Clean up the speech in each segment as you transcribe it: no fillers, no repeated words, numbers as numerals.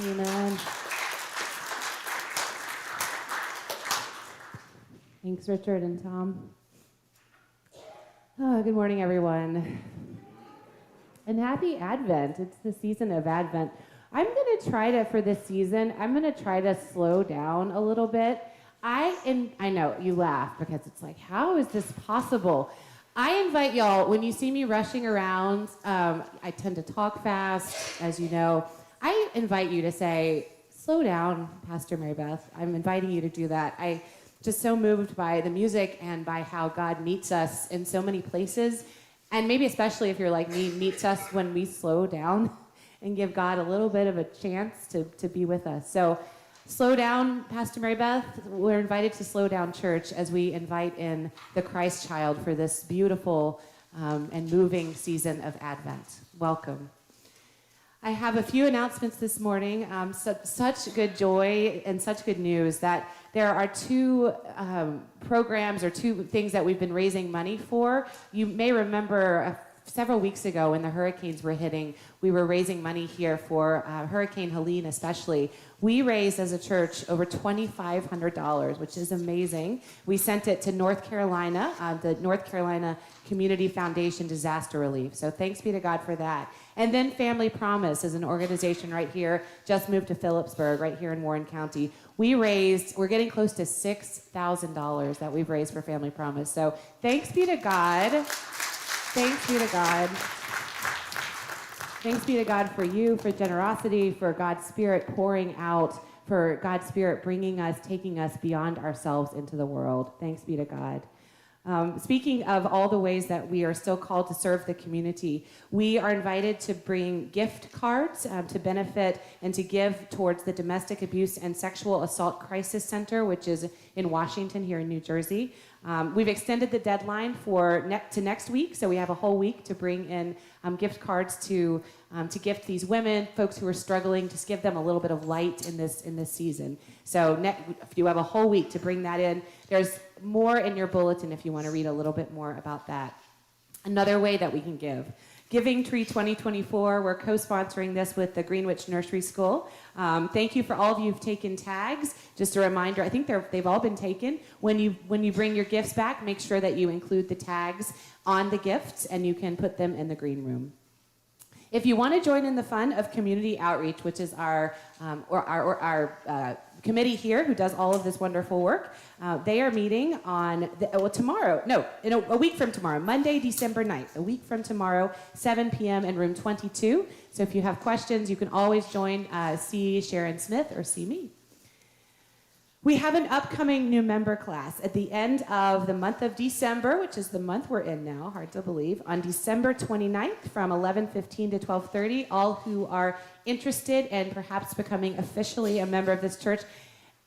Amen. Thanks, Richard and Tom. Oh, good morning, everyone. And happy Advent. It's the season of Advent. I'm going to try to, for this season, I'm going to try to slow down a little bit. I know, you laugh because it's like, how is this possible? I invite y'all, when you see me rushing around, I tend to talk fast, as you know. I invite you to say, slow down, Pastor Mary Beth. I'm inviting you to do that. I'm just so moved by the music and by how God meets us in so many places. And maybe especially if you're like me, meets us when we slow down and give God a little bit of a chance to be with us. So slow down, Pastor Mary Beth. We're invited to slow down church as we invite in the Christ child for this beautiful and moving season of Advent. Welcome. I have a few announcements this morning. Such good joy and such good news that there are two programs or two things that we've been raising money for. You may remember several weeks ago when the hurricanes were hitting, we were raising money here for Hurricane Helene especially. We raised as a church over $2,500, which is amazing. We sent it to North Carolina, the North Carolina Community Foundation Disaster Relief. So thanks be to God for that. And then Family Promise is an organization right here, just moved to Phillipsburg, right here in Warren County. We're getting close to $6,000 that we've raised for Family Promise. So thanks be to God. Thanks be to God. Thanks be to God for you, for generosity, for God's Spirit pouring out, for God's Spirit bringing us, taking us beyond ourselves into the world. Thanks be to God. Speaking of all the ways that we are still called to serve the community, we are invited to bring gift cards to benefit and to give towards the Domestic Abuse and Sexual Assault Crisis Center, which is in Washington here in New Jersey. We've extended the deadline to next week, so we have a whole week to bring in gift cards to gift these women, folks who are struggling, just give them a little bit of light in this season. So you have a whole week to bring that in. There's more in your bulletin if you want to read a little bit more about that. Another way that we can give. Giving Tree 2024, we're co-sponsoring this with the Greenwich Nursery School. Thank you for all of you who've taken tags. Just a reminder, I think they've all been taken. When you bring your gifts back, make sure that you include the tags on the gifts and you can put them in the green room. If you want to join in the fun of community outreach, which is our committee here who does all of this wonderful work, they are meeting on a week from tomorrow, Monday, December 9th, a week from tomorrow, 7 p.m. in room 22. So if you have questions, you can always join, see Sharon Smith or see me. We have an upcoming new member class at the end of the month of December, which is the month we're in now, hard to believe, on December 29th from 11:15 to 12:30. All who are interested in perhaps becoming officially a member of this church.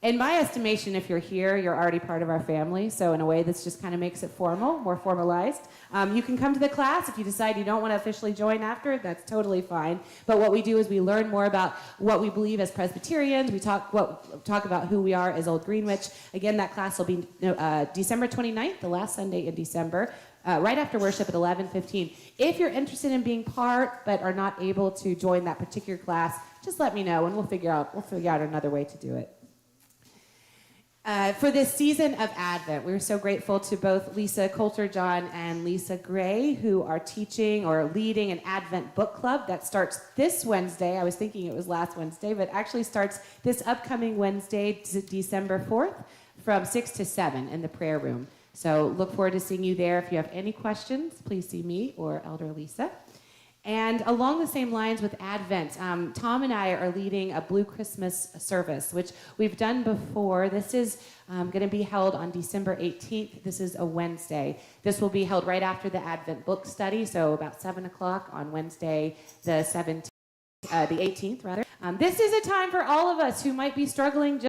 In my estimation, if you're here, you're already part of our family. So in a way, this just kind of makes it formal, more formalized. You can come to the class. If you decide you don't want to officially join after, that's totally fine. But what we do is we learn more about what we believe as Presbyterians. We talk about who we are as Old Greenwich. Again, that class will be December 29th, the last Sunday in December, right after worship at 11:15. If you're interested in being part but are not able to join that particular class, just let me know and we'll figure out another way to do it. For this season of Advent, we're so grateful to both Lisa Coulter-John and Lisa Gray, who are teaching or leading an Advent book club that starts this Wednesday. I was thinking it was last Wednesday, but actually starts this upcoming Wednesday, December 4th, from 6 to 7 in the prayer room. So look forward to seeing you there. If you have any questions, please see me or Elder Lisa. And along the same lines with Advent, Tom and I are leading a Blue Christmas service, which we've done before. This is going to be held on December 18th. This is a Wednesday. This will be held right after the Advent book study, so about 7 o'clock on Wednesday, the 18th, rather. This is a time for all of us who might be struggling